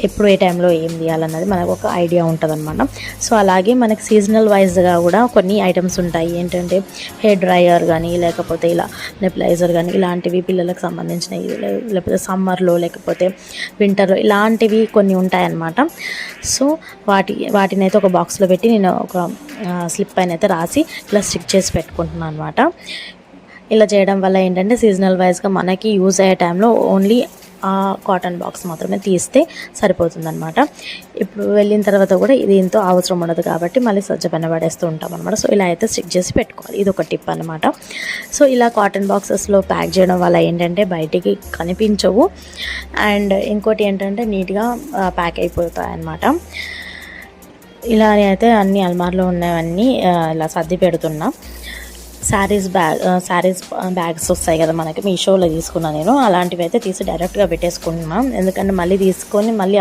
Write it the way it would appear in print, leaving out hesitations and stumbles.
ఎప్పుడు ఏ టైంలో ఏం తీయాలన్నది మనకు ఒక ఐడియా ఉంటుంది అనమాట. సో అలాగే మనకి సీజనల్ వైజ్గా కూడా కొన్ని ఐటమ్స్ ఉంటాయి. ఏంటంటే హెయిర్ డ్రైయర్ కానీ, లేకపోతే ఇలా నెప్లైజర్ కానీ, ఇలాంటివి పిల్లలకు సంబంధించినవి, లేకపోతే సమ్మర్లో లేకపోతే వింటర్లో ఇలాంటివి కొన్ని ఉంటాయన్నమాట. సో వాటిని అయితే ఒక బాక్స్లో పెట్టి నేను ఒక స్లిప్ పైన అయితే రాసి ఇలా స్టిక్ చేసి పెట్టుకుంటున్నాను అనమాట. ఇలా చేయడం వల్ల ఏంటంటే సీజనల్ వైజ్గా మనకి యూజ్ అయ్యే టైంలో ఓన్లీ ఆ కాటన్ బాక్స్ మాత్రమే తీస్తే సరిపోతుందన్నమాట. ఇప్పుడు వెళ్ళిన తర్వాత కూడా దీంతో అవసరం ఉండదు కాబట్టి మళ్ళీ సజ్జ పైన పడేస్తూ ఉంటాం అనమాట. సో ఇలా అయితే స్టిక్ చేసి పెట్టుకోవాలి. ఇది ఒక టిప్ అనమాట. సో ఇలా కాటన్ బాక్సెస్లో ప్యాక్ చేయడం వల్ల ఏంటంటే బయటికి కనిపించవు, అండ్ ఇంకోటి ఏంటంటే నీట్గా ప్యాక్ అయిపోతాయి అన్నమాట. ఇలా అయితే అన్ని అల్మార్లో ఉన్నవన్నీ ఇలా సర్ది పెడుతున్నా. శారీస్ బ్యాగ్స్ వస్తాయి కదా మనకి, మీషోలో తీసుకున్నాను నేను. అలాంటివి అయితే తీసి డైరెక్ట్గా పెట్టేసుకుంటున్నాను, ఎందుకంటే మళ్ళీ తీసుకొని మళ్ళీ అలా